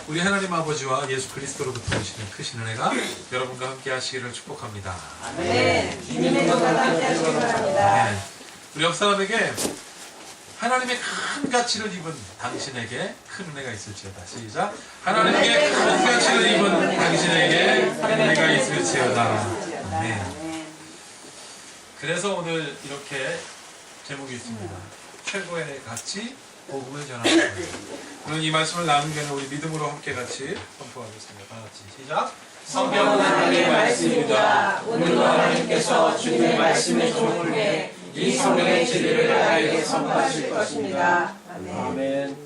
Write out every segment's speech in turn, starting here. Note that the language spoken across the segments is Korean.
우리 하나님 아버지와 예수 그리스도로부터 오시는 크신 은혜가 여러분과 함께 하시기를 축복합니다. 아멘. 주님의 영광과 함께 하시기 바랍니다. 네. 우리 옆 사람에게 하나님의 큰 가치를 입은 당신에게 큰 은혜가 있을지어다. 시작. 하나님의 큰 가치를 입은 당신에게 은혜가 있을지어다. 네. 그래서 오늘 이렇게 제목이 있습니다. 최고의 가치, 복음을 전하는 거예요. 오늘 이 말씀을 나누기 전에 우리 믿음으로 함께 같이 선포하겠습니다. 다 같이 시작. 성경은 하나님의 말씀입니다. 오늘도 하나님께서 주님의 말씀의 종을 통해 이 성경의 진리를 나에게 선포하실 것입니다. 아멘.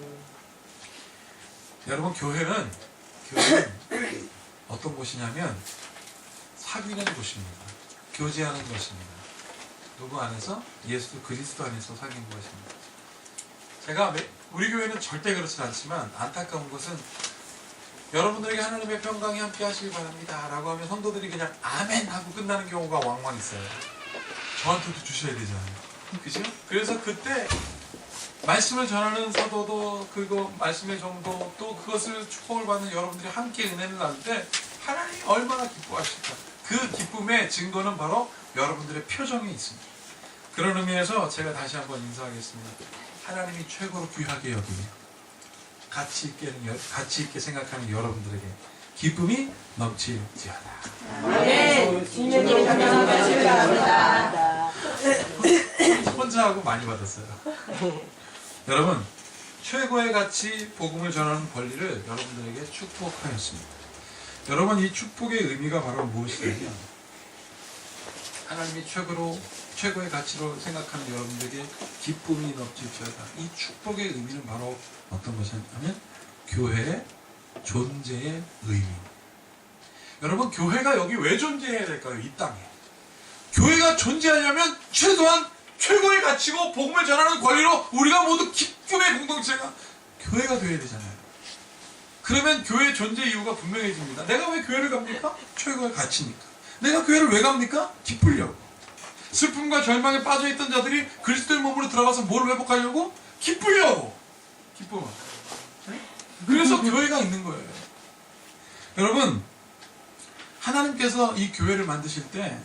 여러분, 교회는 어떤 곳이냐면 사귀는 곳입니다. 교제하는 것입니다. 누구 안에서? 예수 그리스도 안에서 사귀는 것입니다. 제가 우리 교회는 절대 그렇지 않지만 안타까운 것은 여러분들에게 하나님의 평강이 함께 하시길 바랍니다 라고 하면 성도들이 그냥 아멘 하고 끝나는 경우가 왕왕 있어요. 저한테도 주셔야 되잖아요. 그죠? 그래서 그때 말씀을 전하는 사도도 그리고 말씀의 정도 또 그것을 축복을 받는 여러분들이 함께 은혜를 나눌 때 하나님이 얼마나 기뻐하실까. 그 기쁨의 증거는 바로 여러분들의 표정에 있습니다. 그런 의미에서 제가 다시 한번 인사하겠습니다. 하나님이 최고로 귀하게 여기며 가치 있게 생각하는 여러분들에게 기쁨이 넘칠지어다. 네, 주님의 영광과 하시기 바랍니다. 혼자 하고 많이 받았어요. 여러분, 최고의 가치 복음을 전하는 권리를 여러분들에게 축복하였습니다. 여러분, 이 축복의 의미가 바로 무엇이냐면 하나님이 최고의 가치로 생각하는 여러분들에게 기쁨이 넘칠지어다. 이 축복의 의미는 바로 어떤 것이냐면 교회의 존재의 의미. 여러분, 교회가 여기 왜 존재해야 될까요? 이 땅에. 교회가 존재하려면 최소한 최고의 가치고 복음을 전하는 권리로 우리가 모두 기쁨의 공동체가 교회가 되어야 되잖아요. 그러면 교회의 존재 이유가 분명해집니다. 내가 왜 교회를 갑니까? 최고의 가치니까. 내가 교회를 왜 갑니까? 기쁘려고. 슬픔과 절망에 빠져있던 자들이 그리스도의 몸으로 들어가서 뭘 회복하려고? 기쁘려고. 기쁨. 그래서 교회가 있는 거예요. 여러분, 하나님께서 이 교회를 만드실 때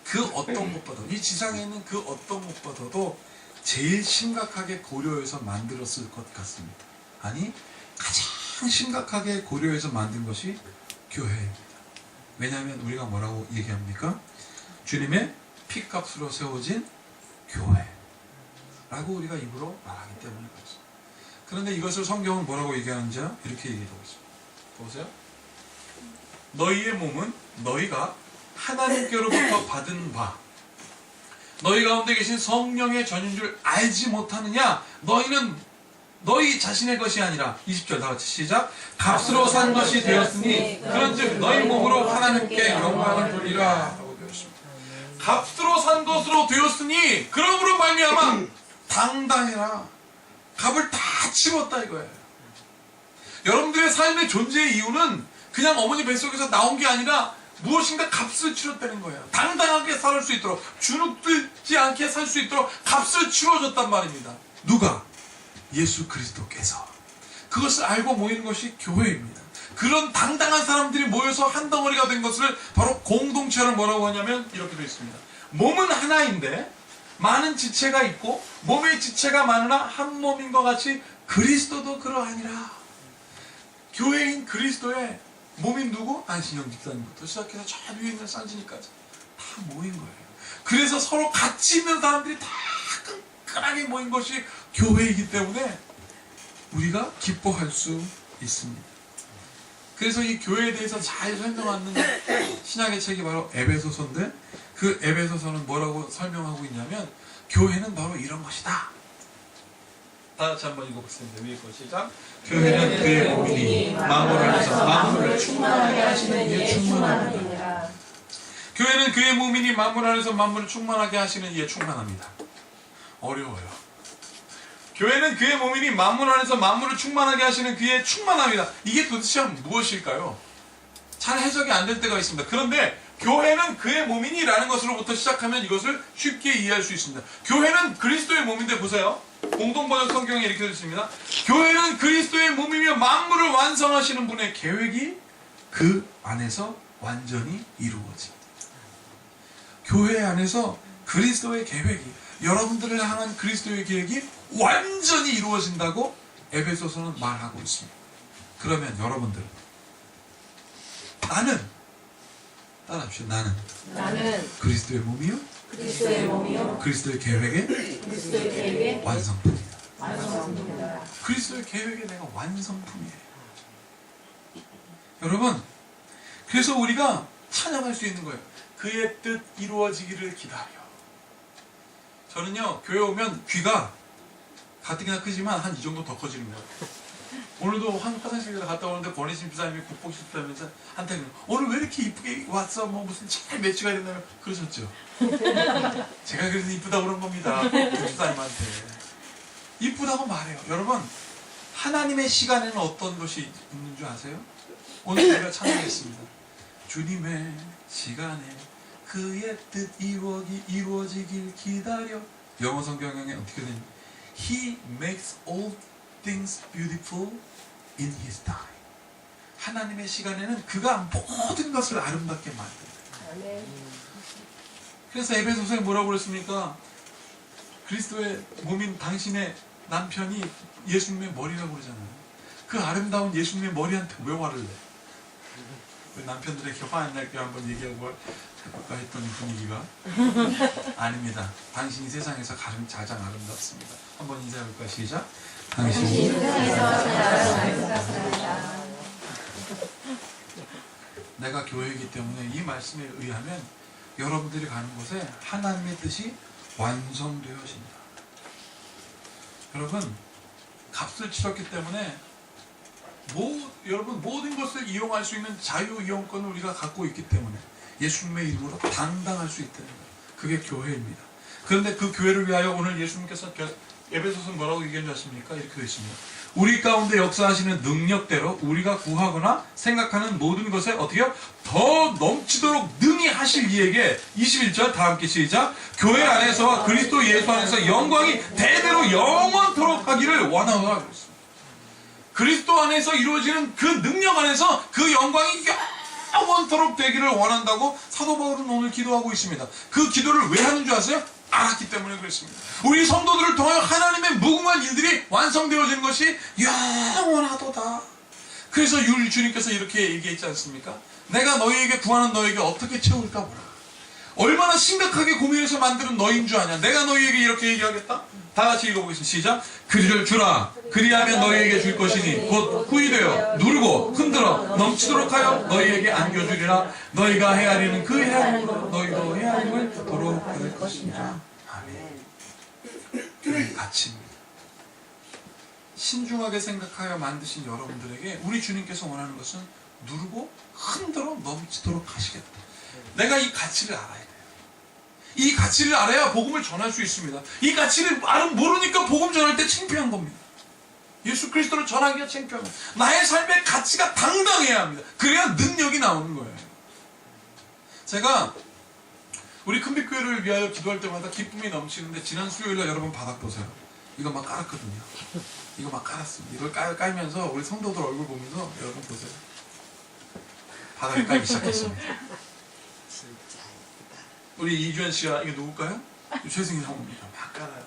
그 어떤 것보다도, 이 지상에 있는 그 어떤 것보다도 제일 심각하게 고려해서 만들었을 것 같습니다. 아니, 가장 심각하게 고려해서 만든 것이 교회입니다. 왜냐하면 우리가 뭐라고 얘기합니까? 주님의 피값으로 세워진 교회라고 우리가 입으로 말하기 때문에 그렇습니다. 그런데 이것을 성경은 뭐라고 얘기하는지 이렇게 얘기하고 있습니다. 보세요. 너희의 몸은 너희가 하나님께로부터 받은 바 너희 가운데 계신 성령의 전인 줄 알지 못하느냐? 너희는 너희 자신의 것이 아니라 20절 다 같이 시작. 값으로 산 것이 되었으니 그런즉 너희 몸으로 하나님께 영광을 돌리라 라고 되었습니다. 값으로 산 것으로 되었으니 그러므로 말미암아 당당해라. 값을 다 치렀다 이거예요. 여러분들의 삶의 존재의 이유는 그냥 어머니 뱃속에서 나온 게 아니라 무엇인가 값을 치렀다는 거예요. 당당하게 살 수 있도록, 주눅들지 않게 살 수 있도록 값을 치러줬단 말입니다. 누가? 예수 그리스도께서. 그것을 알고 모이는 것이 교회입니다. 그런 당당한 사람들이 모여서 한 덩어리가 된 것을 바로 공동체를 뭐라고 하냐면 이렇게 되어 있습니다. 몸은 하나인데 많은 지체가 있고 몸의 지체가 많으나 한 몸인 것 같이 그리스도도 그러하니라. 교회인 그리스도의 몸인 누구? 안신영 집사님부터 시작해서 저 위에 있는 산진이까지 다 모인 거예요. 그래서 서로 같이 있는 사람들이 다 끈끈하게 모인 것이 교회이기 때문에 우리가 기뻐할 수 있습니다. 그래서 이 교회에 대해서 잘 설명하는 신약의 책이 바로 에베소서인데 그 에베소서는 뭐라고 설명하고 있냐면 교회는 바로 이런 것이다. 다 같이 한번 읽어보겠습니다. 위에 거 시작. 교회는 그의 몸이니 만물 안에서 만물을 충만하게 하시는 이의 충만함이니라. 교회는 그의 몸이니 만물 안에서 만물을 충만하게 하시는 이에 충만합니다. 어려워요. 교회는 그의 몸이니 만물 안에서 만물을 충만하게 하시는 그의 충만합니다. 이게 도대체 무엇일까요? 잘 해석이 안 될 때가 있습니다. 그런데 교회는 그의 몸이니 라는 것으로부터 시작하면 이것을 쉽게 이해할 수 있습니다. 교회는 그리스도의 몸인데 보세요. 공동번역 성경에 이렇게 되어 있습니다. 교회는 그리스도의 몸이며 만물을 완성하시는 분의 계획이 그 안에서 완전히 이루어집니다. 교회 안에서 그리스도의 계획이, 여러분들을 향한 그리스도의 계획이 완전히 이루어진다고 에베소서는 말하고 있습니다. 그러면 여러분들, 나는 따라합시다. 나는 그리스도의 몸이요, 그리스도의 계획의 완성품이다. 그리스도의 계획의 내가 완성품이에요. 여러분, 그래서 우리가 찬양할 수 있는 거예요. 그의 뜻 이루어지기를 기다려. 저는요, 교회 오면 귀가 가뜩이나 크지만 한 이 정도 더 커지는 거예요. 오늘도 화장실에 갔다 오는데 권희신 집사님이 국복 집사님한테 한테 오늘 왜 이렇게 이쁘게 왔어? 뭐 무슨 잘 매치가 된다며 그러셨죠. 제가 그래서 이쁘다고 그런 겁니다. 집사님한테 이쁘다고 말해요. 여러분, 하나님의 시간에는 어떤 것이 있는 줄 아세요? 오늘 우리가 찬양했습니다. 주님의 시간에 그의 뜻 이루어지길 기다려. 영어 성경에 어떻게 되냐? He makes all things beautiful in His time. 하나님의 시간에는 그가 모든 것을 아름답게 만든다. 그래서 에베소서에 뭐라고 그랬습니까? 그리스도의 몸인 당신의 남편이 예수님의 머리라고 그러잖아요. 그 아름다운 예수님의 머리한테 왜 화를 내? 남편들에게 화 안 날게 한번 얘기하고 해볼까 했던 분위기가 아닙니다. 당신이 세상에서 가장 아름답습니다. 한번 인사해볼까? 시작. 당신이 세상에서 가장 아름답습니다. 내가 교회이기 때문에 이 말씀에 의하면 여러분들이 가는 곳에 하나님의 뜻이 완성되어진다. 여러분, 값을 치렀기 때문에 여러분 모든 것을 이용할 수 있는 자유이용권을 우리가 갖고 있기 때문에 예수님의 이름으로 당당할 수 있다는 거예요. 그게 교회입니다. 그런데 그 교회를 위하여 오늘 예수님께서 에베소서 뭐라고 얘기하셨습니까? 이렇게 되어 있습니다. 우리 가운데 역사하시는 능력대로 우리가 구하거나 생각하는 모든 것에 어떻게요? 더 넘치도록 능히 하실 이에게 21절 다 함께 시작. 교회 안에서와 그리스도 예수 안에서 영광이 대대로 영원토록 하기를 원하노라 그랬습니다. 그리스도 안에서 이루어지는 그 능력 안에서 그 영광이 영원토록 되기를 원한다고 사도 바울은 오늘 기도하고 있습니다. 그 기도를 왜 하는 줄 아세요? 알았기 때문에 그렇습니다. 우리 성도들을 통하여 하나님의 무궁한 일들이 완성되어지는 것이 영원하도다. 그래서 주님께서 이렇게 얘기했지 않습니까? 내가 너희에게 구하는 너희에게 어떻게 채울까 보라. 얼마나 심각하게 고민해서 만드는 너희인 줄 아냐. 내가 너희에게 이렇게 얘기하겠다. 다 같이 읽어보겠습니다. 시작. 그리를 주라. 그리하면 너희에게 줄 것이니 곧 후이되어 누르고 흔들어 넘치도록 하여 너희에게 안겨주리라. 너희가 헤아리는 그 헤아림으로 너희도 헤아림을 도록 받을 것이니라. 아멘. 교회의 가치입니다. 신중하게 생각하여 만드신 여러분들에게 우리 주님께서 원하는 것은 누르고 흔들어 넘치도록 하시겠다. 내가 이 가치를 알아야 돼요. 이 가치를 알아야 복음을 전할 수 있습니다. 이 가치를 모르니까 복음 전할 때 창피한 겁니다. 예수 그리스도를 전하기가 창피합니다. 나의 삶의 가치가 당당해야 합니다. 그래야 능력이 나오는 거예요. 제가 우리 큰빛교회를 위하여 기도할 때마다 기쁨이 넘치는데 지난 수요일날 여러분 바닥 보세요. 이거 막 깔았거든요. 이거 막 깔았습니다. 이걸 깔면서 우리 성도들 얼굴 보면서 여러분 보세요. 바닥을 깔기 시작했습니다. 우리 이주연 씨가 이게 누굴까요? 최승희 사모입니다. 막 깔아요.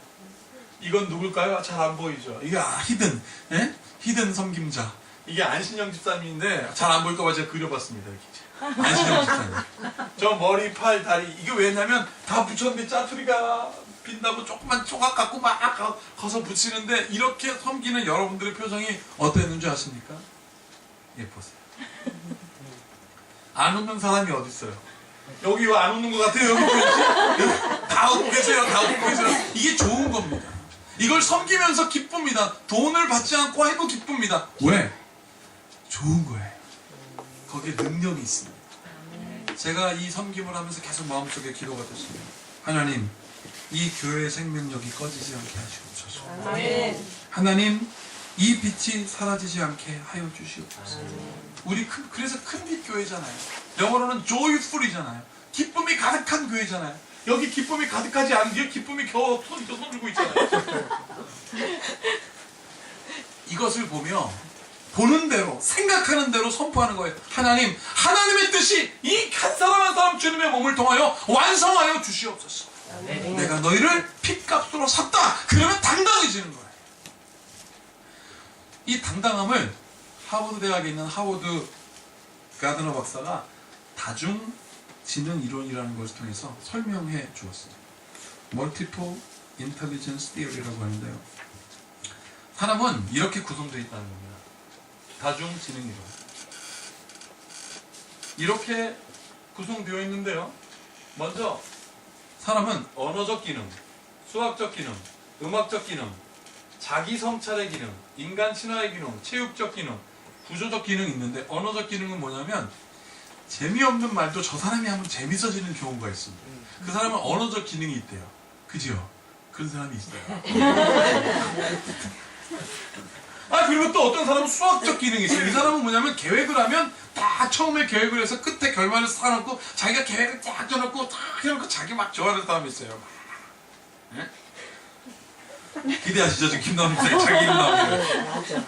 이건 누굴까요? 잘 안 보이죠? 이게 히든, 예? 히든 섬김자. 이게 안신영 집사님인데 잘 안 보일까봐 제가 그려봤습니다. 이렇게. 안신영 집사님. 저 머리, 팔, 다리 이게 왜냐면 다 붙였는데 짜투리가 빈다고 조금만 조각 갖고 막 거서 붙이는데 이렇게 섬기는 여러분들의 표정이 어땠는지 아십니까? 예, 보세요. 안 웃는 사람이 어디 있어요? 여기 왜 안 웃는 것 같아요? 여기 다 웃고 계세요. 다 웃고 계세요. 이게 좋은 겁니다. 이걸 섬기면서 기쁩니다. 돈을 받지 않고 해도 기쁩니다. 왜? 좋은 거예요. 거기에 능력이 있습니다. 제가 이 섬김을 하면서 계속 마음속에 기도가 됐습니다. 하나님, 이 교회의 생명력이 꺼지지 않게 하시옵소서. 아멘. 하나님, 이 빛이 사라지지 않게 하여 주시옵소서. 우리 그래서 큰빛 교회잖아요. 영어로는 joyful이잖아요. 기쁨이 가득한 교회잖아요. 여기 기쁨이 가득하지 않은 게 기쁨이 겨우 손 들고 있잖아요. 이것을 보며 보는 대로 생각하는 대로 선포하는 거예요. 하나님의 뜻이 이 한 사람 한 사람 주님의 몸을 통하여 완성하여 주시옵소서. 내가 너희를 핏값으로 샀다. 그러면 당당해지는 거예요. 이 당당함을 하버드 대학에 있는 하워드 가드너 박사가 다중지능 이론이라는 것을 통해서 설명해 주었어요. Multiple Intelligence Theory라고 하는데요. 사람은 이렇게 구성되어 있다는 겁니다. 다중지능 이론. 이렇게 구성되어 있는데요. 먼저 사람은 언어적 기능, 수학적 기능, 음악적 기능, 자기 성찰의 기능, 인간 친화의 기능, 체육적 기능, 구조적 기능이 있는데 언어적 기능은 뭐냐면 재미없는 말도 저 사람이 하면 재밌어지는 경우가 있습니다. 그 사람은 언어적 기능이 있대요. 그죠? 그런 사람이 있어요. 그리고 또 어떤 사람은 수학적 기능이 있어요. 이 사람은 뭐냐면 계획을 하면 딱 처음에 계획을 해서 끝에 결말을 쌓아놓고 자기가 계획을 쫙 짜놓고 딱 해놓고 자기 막 좋아하는 사람이 있어요. 네? 기대하시죠? 지금 김나훈 목사님 자기 이름 나오기를.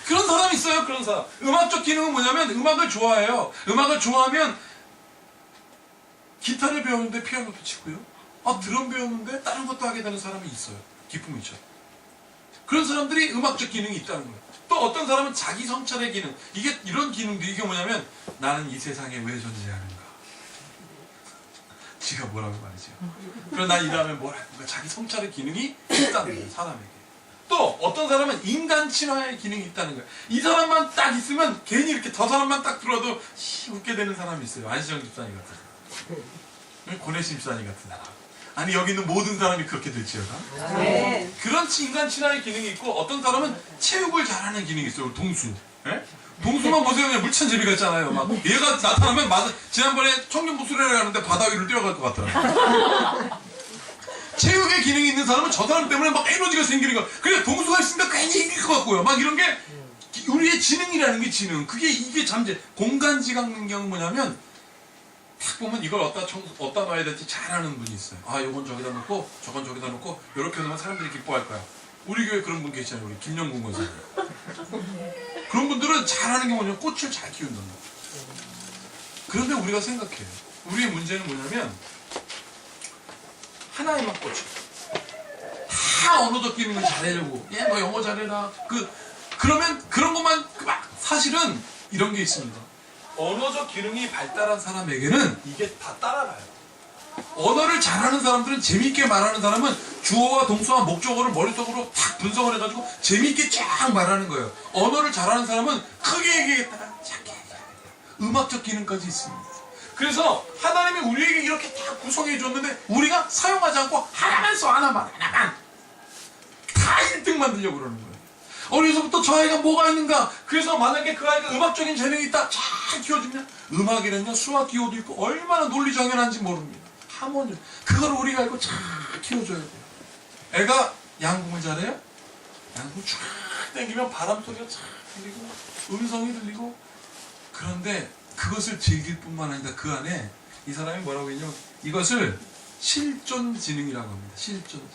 그런 사람이 있어요. 그런 사람. 음악적 기능은 뭐냐면 음악을 좋아해요. 음악을 좋아하면 기타를 배우는데 피아노도 치고요. 드럼 배우는데 다른 것도 하게 되는 사람이 있어요. 기쁨이죠. 그런 사람들이 음악적 기능이 있다는 거예요. 또 어떤 사람은 자기 성찰의 기능. 이런 기능들이 이게 뭐냐면 나는 이 세상에 왜 존재하는가. 지가 뭐라고 말이죠. 그럼 난 이 다음에 뭘 할까. 자기 성찰의 기능이 있다는 거예요. 사람에게. 또 어떤 사람은 인간 친화의 기능이 있다는 거예요. 이 사람만 딱 있으면 괜히 이렇게 저 사람만 딱 들어도 웃게 되는 사람이 있어요. 안시정 집사님 같은 사람. 고내심 집사님 같은 사람. 아니 여기 있는 모든 사람이 그렇게 될지어다. 그런 인간 친화의 기능이 있고 어떤 사람은 체육을 잘하는 기능이 있어요. 동수. 예? 동수만 보세요. 그냥 물천재미가 있잖아요. 막 얘가 나타나면 지난번에 청년부 수련회 가는데 바다 위를 뛰어갈 것 같더라. 체육의 기능이 있는 사람은 저 사람 때문에 막 에너지가 생기는 거야. 그래 동수가 있으니까 괜히 이길 것 같고요. 막 이런 게 우리의 지능이라는 게 지능. 이게 잠재 공간지각 능력은 뭐냐면 딱 보면 이걸 어디다 놔야 될지 잘하는 분이 있어요. 요건 저기다 놓고 저건 저기다 놓고 이렇게 놓으면 사람들이 기뻐할 거야. 우리 교회 그런 분 계시잖아요. 우리 김영gun 권사님. 그런 분들은 잘하는 게 뭐냐면 꽃을 잘 키운단 말이에요. 그런데 우리가 생각해요. 우리의 문제는 뭐냐면 하나에만 꽂혀. 다 언어적 기능을 잘하려고. 너 영어 잘해라. 그러면 그런 것만 사실은 이런 게 있습니다. 언어적 기능이 발달한 사람에게는 이게 다 따라가요. 언어를 잘하는 사람들은 재미있게 말하는 사람은 주어와 동사와 목적어를 머릿속으로 탁 분석을 해가지고 재미있게 쫙 말하는 거예요. 언어를 잘하는 사람은 크게 얘기하겠다가 작게 얘기하겠다. 음악적 기능까지 있습니다. 그래서 하나님이 우리에게 이렇게 다 구성해 줬는데 우리가 사용하지 않고 하나만 써. 하나만 다 1등 만들려고 그러는 거예요. 어려서부터 저 아이가 뭐가 있는가. 그래서 만약에 그 아이가 음악적인 재능이 있다 잘 키워주면 음악이는요 수학 기호도 있고 얼마나 논리정연한지 모릅니다. 하모니 그걸 우리가 알고 잘 키워줘야 돼요. 애가 양궁을 잘해요? 양궁 쫙 당기면 바람 소리가 쫙 들리고 음성이 들리고. 그런데 그것을 즐길 뿐만 아니라 그 안에 이 사람이 뭐라고 했냐면 이것을 실존지능이라고 합니다. 실존지능.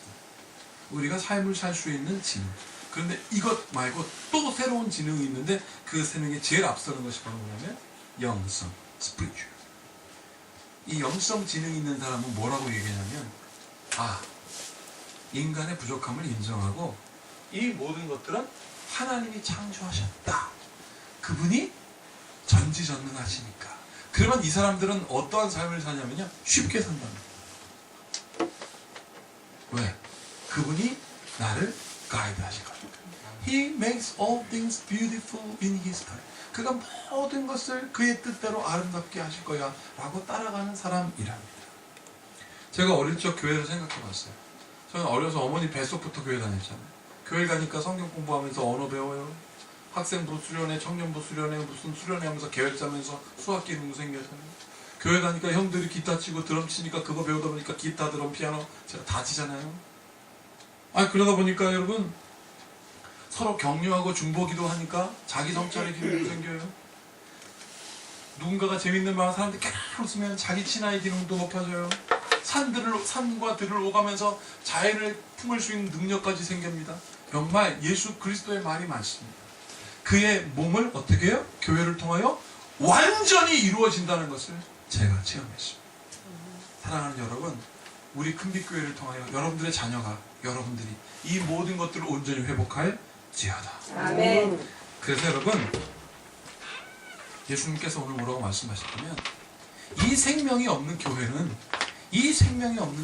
우리가 삶을 살 수 있는 지능. 그런데 이것 말고 또 새로운 지능이 있는데 그 지능에 제일 앞서는 것이 바로 뭐냐면 영성, spiritual. 이 영성 지능이 있는 사람은 뭐라고 얘기하냐면 인간의 부족함을 인정하고 이 모든 것들은 하나님이 창조하셨다. 그분이 전지전능하시니까. 그러면 이 사람들은 어떠한 삶을 사냐면요 쉽게 산답니다. 왜? 그분이 나를 가이드 하실 거니까. He makes all things beautiful in His time. 그가 모든 것을 그의 뜻대로 아름답게 하실 거야 라고 따라가는 사람이랍니다. 제가 어릴 적 교회를 생각해 봤어요. 저는 어려서 어머니 뱃속부터 교회 다녔잖아요. 교회 가니까 성경 공부하면서 언어 배워요. 학생부 수련회, 청년부 수련회, 무슨 수련회 하면서 계획 짜면서 수학 기능도 생겨서요. 교회 가니까 형들이 기타 치고 드럼 치니까 그거 배우다 보니까 기타, 드럼, 피아노 제가 다 치잖아요. 그러다 보니까 여러분 서로 격려하고 중보기도 하니까 자기 성찰의 기능도 생겨요. 누군가가 재밌는 말 사람들이 계속 웃으면 자기 친화의 기능도 높아져요. 산과 들을 오가면서 자연을 품을 수 있는 능력까지 생깁니다. 정말 예수 그리스도의 말이 많습니다. 그의 몸을 어떻게 해요? 교회를 통하여 완전히 이루어진다는 것을 제가 체험했습니다. 사랑하는 여러분, 우리 큰빛교회를 통하여 여러분들의 자녀가, 여러분들이 이 모든 것들을 온전히 회복할지어다. 아멘. 그래서 여러분, 예수님께서 오늘 뭐라고 말씀하셨다면 이 생명이 없는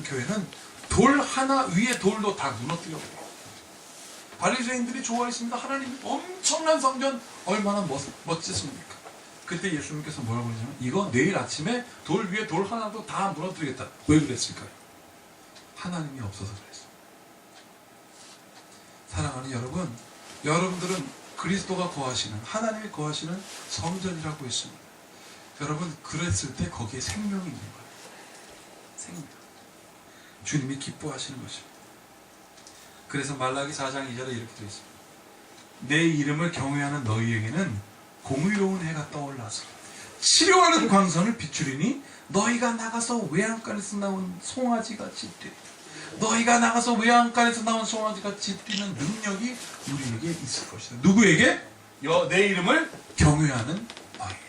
교회는 돌 하나 위에 돌도 다 무너뜨려버려요. 바리새인들이 좋아했습니다. 하나님 엄청난 성전 얼마나 멋지십니까? 그때 예수님께서 뭐라고 그러냐면 이거 내일 아침에 돌 위에 돌 하나도 다 무너뜨리겠다. 왜 그랬을까요? 하나님이 없어서 그랬어요. 사랑하는 여러분, 여러분들은 그리스도가 거하시는, 하나님이 거하시는 성전이라고 했습니다. 여러분, 그랬을 때 거기에 생명이 있는 거예요. 생명. 주님이 기뻐하시는 것입니다. 그래서 말라기 4장 2절에 이렇게 되어 있습니다. 내 이름을 경외하는 너희에게는 공의로운 해가 떠올라서 치료하는 광선을 비추리니 너희가 나가서 외양간에서 나온 송아지같이 뛰리. 너희가 나가서 외양간에서 나온 송아지같이 뛰는 능력이 우리에게 있을 것이다. 누구에게? 내 이름을 경외하는 너희에게.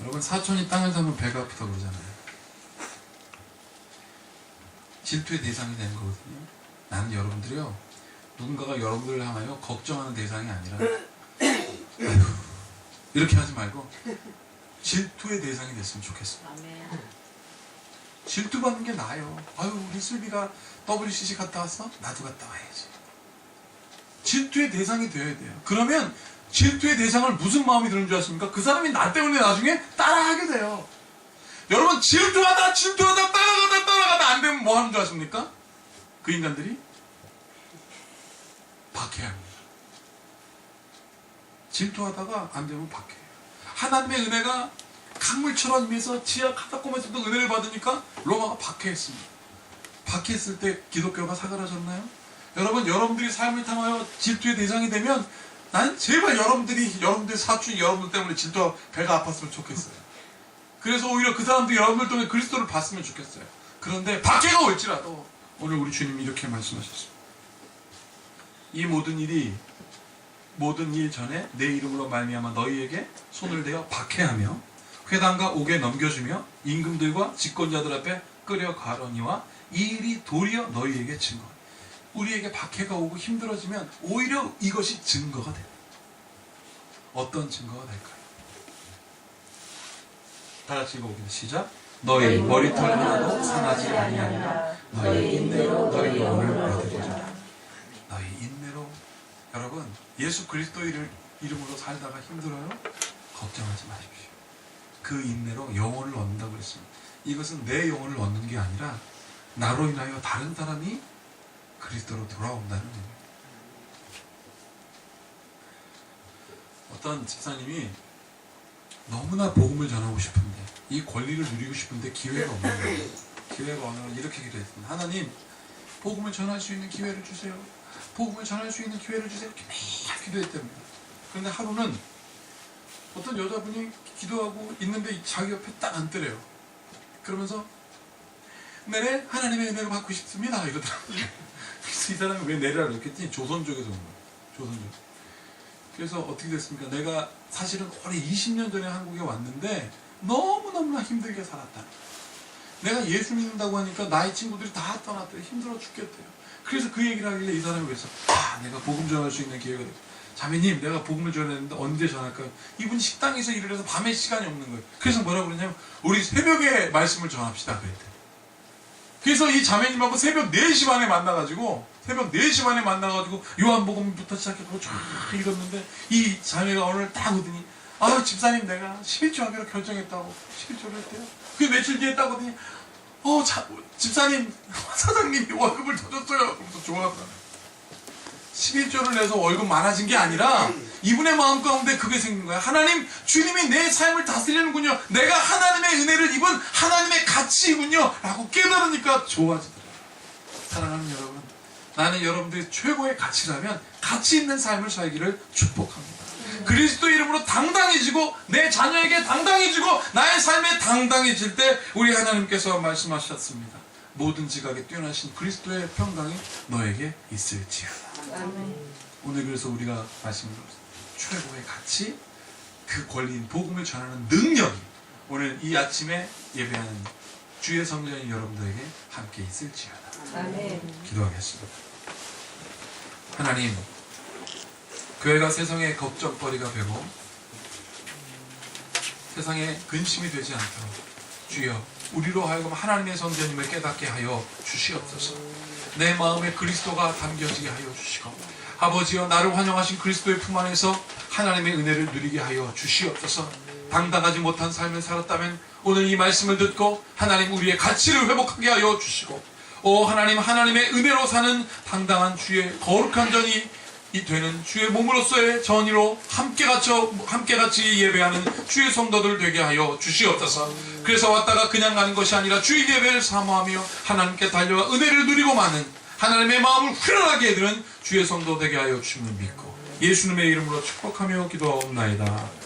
여러분, 사촌이 땅을 사면 배가 아프다 그러잖아요. 질투의 대상이 되는 거거든요. 나는 여러분들이요, 누군가가 여러분들을 향하여 걱정하는 대상이 아니라 아휴, 이렇게 하지 말고 질투의 대상이 됐으면 좋겠어요. 질투받는 게 나아요. 아유, 우리 슬비가 WCC 갔다 왔어? 나도 갔다 와야지. 질투의 대상이 되어야 돼요. 그러면 질투의 대상을 무슨 마음이 드는 줄 아십니까? 그 사람이 나 때문에 나중에 따라하게 돼요. 여러분, 질투하다 따라가다 안 되면 뭐 하는 줄 아십니까? 그 인간들이 박해합니다. 질투하다가 안 되면 박해해요. 하나님의 은혜가 강물처럼 임해서 지하 카타콤에서도 은혜를 받으니까 로마가 박해했습니다. 박해했을 때 기독교가 사그라졌나요? 여러분, 여러분들이 삶을 통하여 질투의 대상이 되면 난 제발 여러분들 사촌이 여러분들 때문에 질투하고 배가 아팠으면 좋겠어요. 그래서 오히려 그 사람들이 여러분들 통해 그리스도를 봤으면 좋겠어요. 그런데 박해가 올지라도 오늘 우리 주님이 이렇게 말씀하셨습니다. 이 모든 일 전에 내 이름으로 말미암아 너희에게 손을 대어 박해하며 회당과 옥에 넘겨주며 임금들과 집권자들 앞에 끌어가려니와 이 일이 도리어 너희에게 증거. 우리에게 박해가 오고 힘들어지면 오히려 이것이 증거가 됩니다. 어떤 증거가 될까요? 다 같이 읽어보겠습니다. 시작. 너희 머리털 하나도 상하지 아니하리라. 너희 인내로 너희 영혼을 얻으리라. 너희 인내로. 여러분, 예수 그리스도의 이름으로 살다가 힘들어요? 걱정하지 마십시오. 그 인내로 영혼을 얻는다고 했습니다. 이것은 내 영혼을 얻는 게 아니라 나로 인하여 다른 사람이 그리스도로 돌아온다는 의미입니다. 어떤 집사님이 너무나 복음을 전하고 싶은데 이 권리를 누리고 싶은데 기회가 없는 거예요. 기회가 오늘 이렇게 기도했습니다. 하나님, 복음을 전할 수 있는 기회를 주세요. 복음을 전할 수 있는 기회를 주세요. 이렇게 매일 기도했답니다. 그런데 하루는 어떤 여자분이 기도하고 있는데 자기 옆에 딱 앉더래요. 그러면서 내래 하나님의 은혜를 받고 싶습니다 이러더라고요. 그래서 이 사람이 왜 내래라 그랬겠지? 조선족에서 온 거예요. 조선족. 그래서 어떻게 됐습니까? 내가 사실은 올해 20년 전에 한국에 왔는데 너무너무나 힘들게 살았다. 내가 예수 믿는다고 하니까 나의 친구들이 다 떠났대요. 힘들어 죽겠대요. 그래서 그 얘기를 하길래 이 사람이 그래서 내가 복음 전할 수 있는 기회가 됐다. 자매님, 내가 복음을 전했는데 언제 전할까요? 이분 식당에서 일을 해서 밤에 시간이 없는 거예요. 그래서 뭐라고 그러냐면 우리 새벽에 말씀을 전합시다 그랬대요. 그래서 이 자매님하고 새벽 4시 반에 만나가지고 요한복음부터 시작해서 쫙 읽었는데 이 자매가 오늘 딱 오더니 집사님 내가 11조 하기로 결정했다고 11조를 했대요. 그 며칠 뒤에 딱 오더니 집사님 사장님이 월급을 더 줬어요. 그러면서 좋아하더라고요. 11조를 내서 월급 많아진 게 아니라 이분의 마음 가운데 그게 생긴 거야. 하나님, 주님이 내 삶을 다스리는군요. 내가 하나님의 은혜를 입은 하나님의 가치이군요 라고 깨달으니까 좋아지더라고요. 사랑하는 여러분, 나는 여러분들이 최고의 가치라면 가치 있는 삶을 살기를 축복합니다. 그리스도 이름으로 당당해지고 내 자녀에게 당당해지고 나의 삶에 당당해질 때 우리 하나님께서 말씀하셨습니다. 모든 지각에 뛰어나신 그리스도의 평강이 너에게 있을지어다. 오늘 그래서 우리가 말씀을 최고의 가치, 그 권리인 복음을 전하는 능력이 오늘 이 아침에 예배하는 주의 성전인 여러분들에게 함께 있을지어다. 기도하겠습니다. 하나님, 교회가 세상의 걱정거리가 되고 세상에 근심이 되지 않도록 주여 우리로 하여금 하나님의 성전임을 깨닫게 하여 주시옵소서. 내 마음에 그리스도가 담겨지게 하여 주시고 아버지여 나를 환영하신 그리스도의 품 안에서 하나님의 은혜를 누리게 하여 주시옵소서. 당당하지 못한 삶을 살았다면 오늘 이 말씀을 듣고 하나님 우리의 가치를 회복하게 하여 주시고 오 하나님, 하나님의 은혜로 사는 당당한 주의 거룩한 전이 이 되는 주의 몸으로서의 전의로 함께같이 예배하는 주의 성도들 되게 하여 주시옵소서. 그래서 왔다가 그냥 가는 것이 아니라 주의 예배를 사모하며 하나님께 달려와 은혜를 누리고 마는 하나님의 마음을 후련하게 해드는 주의 성도 되게 하여 주심을 믿고 예수님의 이름으로 축복하며 기도하옵나이다.